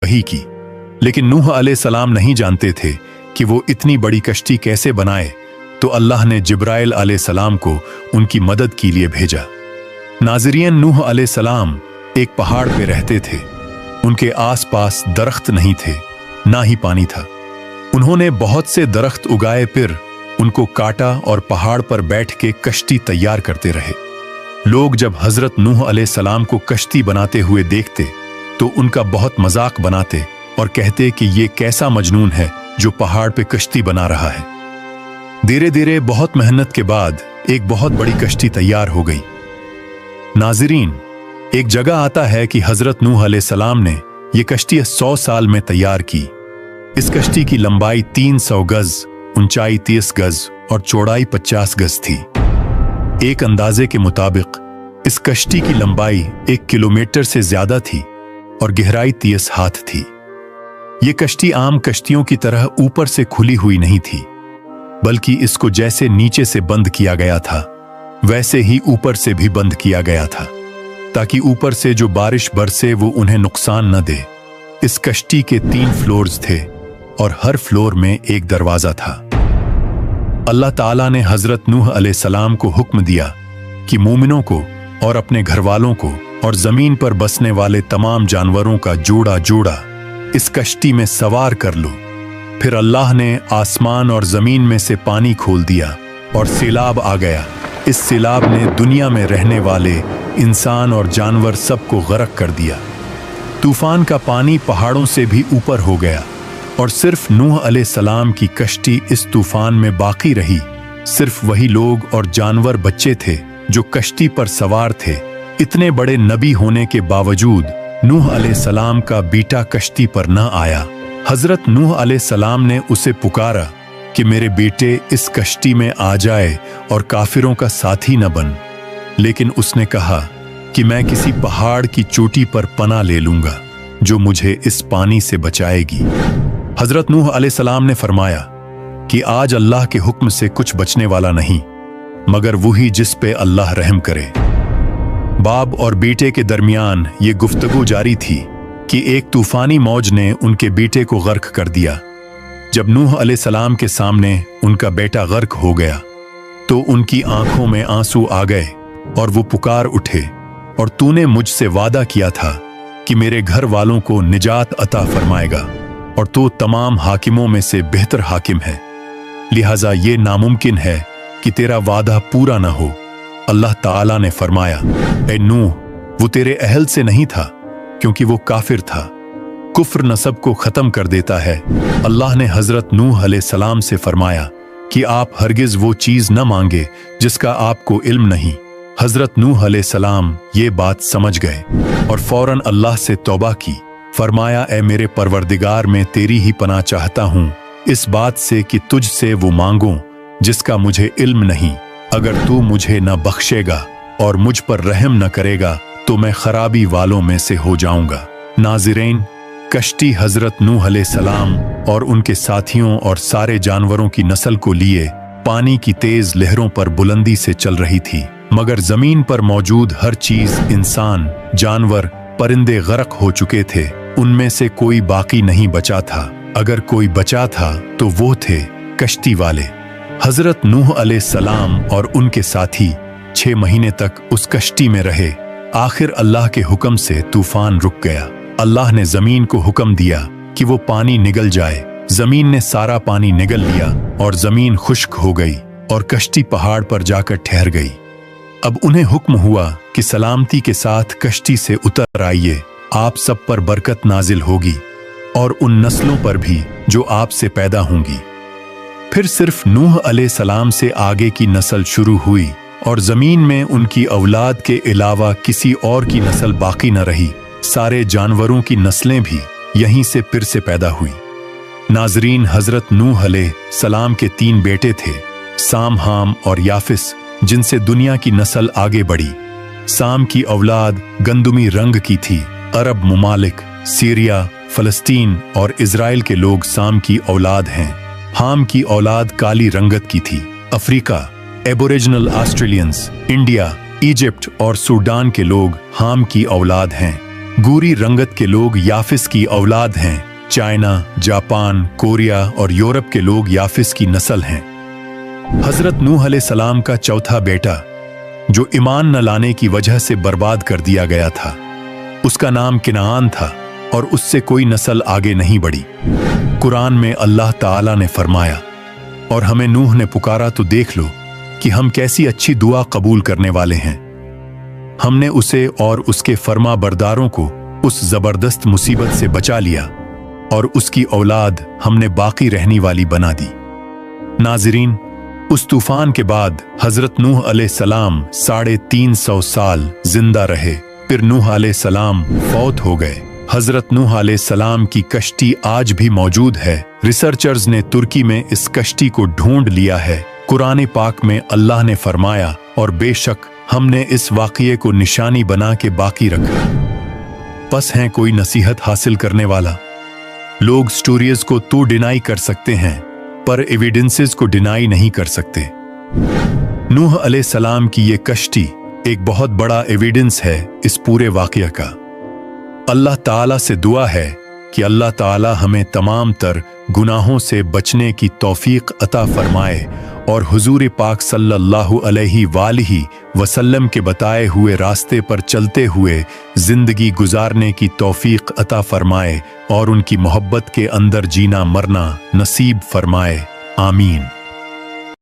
वही की। लेकिन नूह अलैहिस्सलाम नहीं जानते थे कि वो इतनी बड़ी कश्ती कैसे बनाए, तो अल्लाह ने जिब्राइल अलैहिस्सलाम को उनकी मदद के लिए भेजा। नाज़रीन, नूह अलैहिस्सलाम एक पहाड़ पे रहते थे। उनके आसपास दरख्त नहीं थे, ना ही पानी था। उन्होंने बहुत से दरख्त उगाए, फिर उनको काटा और पहाड़ पर बैठ के कश्ती तैयार करते रहे। लोग जब हजरत नूह अलैहिस्सलाम को कश्ती बनाते हुए देखते तो उनका बहुत मजाक बनाते और कहते कि ये कैसा मजनून है जो पहाड़ पे कश्ती बना रहा है। धीरे धीरे बहुत मेहनत के बाद एक बहुत बड़ी कश्ती तैयार हो गई। नाज़रीन, एक जगह आता है कि हजरत नूह अलैहिस्सलाम ने यह कश्ती 100 साल में तैयार की। इस कश्ती की लंबाई 300 गज, ऊंचाई 30 गज और चौड़ाई 50 गज थी। एक अंदाजे के मुताबिक इस कश्ती की लंबाई 1 किलोमीटर से ज्यादा थी और गहराई 30 हाथ थी। ये कश्ती आम कश्तियों की तरह ऊपर से खुली हुई नहीं थी, बल्कि इसको जैसे नीचे से बंद किया गया था वैसे ही ऊपर से भी बंद किया गया था, ताकि ऊपर से जो बारिश बरसे वो उन्हें नुकसान न दे। इस कश्ती के 3 फ्लोर्स थे और हर फ्लोर में एक दरवाजा था। अल्लाह ताला ने हजरत नूह अलैहिस्सलाम को हुक्म दिया कि मोमिनों को और अपने घर वालों को और जमीन पर बसने वाले तमाम जानवरों का जोड़ा जोड़ा इस कश्ती में सवार कर लो। फिर अल्लाह ने आसमान और जमीन में से पानी खोल दिया और सैलाब आ गया। इस सैलाब ने दुनिया में रहने वाले इंसान और जानवर सबको गर्क कर दिया। तूफान का पानी पहाड़ों से भी ऊपर हो गया और सिर्फ नूह अलैहिस्सलाम की कश्ती इस तूफान में बाकी रही। सिर्फ वही लोग और जानवर बच्चे थे जो कश्ती पर सवार थे। इतने बड़े नबी होने के बावजूद नूह अलैहिस्सलाम का बेटा कश्ती पर न आया। हजरत नूह अलैहिस्सलाम ने उसे पुकारा कि मेरे बेटे इस कश्ती में आ जाए और काफिरों का साथी न बन। लेकिन उसने कहा कि मैं किसी पहाड़ की चोटी पर पनाह ले लूंगा जो मुझे इस पानी से बचाएगी। हजरत नूह अलैहिस्सलाम ने फरमाया कि आज अल्लाह के हुक्म से कुछ बचने वाला नहीं मगर वही जिस पे अल्लाह रहम करे। बाप और बेटे के दरमियान ये गुफ्तगू जारी थी कि एक तूफानी मौज ने उनके बेटे को गर्क कर दिया। जब नूह अलैहिस्सलाम के सामने उनका बेटा गर्क हो गया तो उनकी आंखों में आंसू आ गए और वो पुकार उठे, और तूने मुझसे वादा किया था कि मेरे घर वालों को निजात अता फरमाएगा और तू तमाम हाकिमों में से बेहतर हाकिम है, लिहाजा ये नामुमकिन है कि तेरा वादा पूरा ना हो। अल्लाह ताला ने फरमाया, ए नूह, वो तेरे अहल से नहीं था क्योंकि वो काफिर था। कुफ्र नसब को खत्म कर देता है। अल्लाह ने हजरत नूह अलैहिस्सलाम से फरमाया कि आप हरगिज वो चीज न मांगे जिसका आपको इल्म नहीं। हजरत नूह अलैहिस्सलाम ये बात समझ गए और फौरन अल्लाह से तौबा की। फरमाया, ए मेरे परवरदिगार, मैं तेरी ही पनाह चाहता हूँ इस बात से कि तुझसे वो मांगूं जिसका मुझे इल्म नहीं। अगर तू मुझे न बख्शेगा और मुझ पर रहम न करेगा तो मैं खराबी वालों में से हो जाऊंगा। नाज़रीन, कश्ती हजरत नूह अलैहिस्सलाम और उनके साथियों और सारे जानवरों की नस्ल को लिए पानी की तेज लहरों पर बुलंदी से चल रही थी, मगर जमीन पर मौजूद हर चीज, इंसान, जानवर, परिंदे गर्क हो चुके थे। उनमें से कोई बाकी नहीं बचा था। अगर कोई बचा था तो वो थे कश्ती वाले। हजरत नूह अलैहिस्सलाम और उनके साथी 6 महीने तक उस कश्ती में रहे। आखिर अल्लाह के हुक्म से तूफान रुक गया। अल्लाह ने जमीन को हुक्म दिया कि वो पानी निगल जाए। जमीन ने सारा पानी निगल लिया और जमीन खुश्क हो गई और कश्ती पहाड़ पर जाकर ठहर गई। अब उन्हें हुक्म हुआ कि सलामती के साथ कश्ती से उतर आइए, आप सब पर बरकत नाजिल होगी और उन नस्लों पर भी जो आपसे पैदा होंगी। फिर सिर्फ नूह अलैहिस्सलाम से आगे की नस्ल शुरू हुई और जमीन में उनकी औलाद के अलावा किसी और की नस्ल बाकी न रही। सारे जानवरों की नस्लें भी यहीं से फिर से पैदा हुई। नाजरीन, हजरत नूह अलैहिस्सलाम के 3 बेटे थे, साम, हाम और याफिस, जिनसे दुनिया की नस्ल आगे बढ़ी। साम की औलाद गंदुमी रंग की थी। अरब मुमालिक, सीरिया, फलस्तीन और इजराइल के लोग साम की औलाद हैं। हाम की औलाद काली रंगत की थी। Africa, aboriginal Australians, India, Egypt और सूडान के लोग हाम की औलाद हैं। गोरी रंगत के लोग याफिस की औलाद हैं। चाइना, जापान, कोरिया और यूरोप के लोग याफिस की नस्ल हैं। हजरत नूह अलैहिस्सलाम का चौथा बेटा, जो ईमान न लाने की वजह से बर्बाद कर दिया गया था, उसका नाम किनान था और उससे कोई नस्ल आगे नहीं बढ़ी। कुरान में अल्लाह ताला ने फरमाया, और हमें नूह ने पुकारा तो देख लो कि हम कैसी अच्छी दुआ कबूल करने वाले हैं। हमने उसे और उसके फर्मा बरदारों को उस जबरदस्त मुसीबत से बचा लिया और उसकी औलाद हमने बाकी रहने वाली बना दी। नाज़रीन, उस तूफान के बाद हजरत नूह अलैहिस्सलाम 350 साल जिंदा रहे। फिर नूह अलैहिस्सलाम फौत हो गए। हजरत नूह अलैहिस्सलाम की कश्ती आज भी मौजूद है। रिसर्चर्स ने तुर्की में इस कश्ती को ढूंढ लिया है। कुरान पाक में अल्लाह ने फरमाया, और बेशक हमने इस वाक़ये को निशानी बना के बाकी रखा। बस है कोई नसीहत हासिल करने वाला। लोग स्टोरीज को तो डिनाई कर सकते हैं, पर एविडेंसेस को डिनाई नहीं कर सकते। नूह अलैहिस्सलाम की ये कश्ती एक बहुत बड़ा एविडेंस है इस पूरे वाक़या का। अल्लाह ताला से दुआ है कि अल्लाह ताला हमें तमाम तर गुनाहों से बचने की तौफीक अता फरमाए और हुजूर पाक सल्लल्लाहु अलैहि वसल्लम के बताए हुए रास्ते पर चलते हुए जिंदगी गुजारने की तौफीक अता फरमाए और उनकी मोहब्बत के अंदर जीना मरना नसीब फरमाए। आमीन।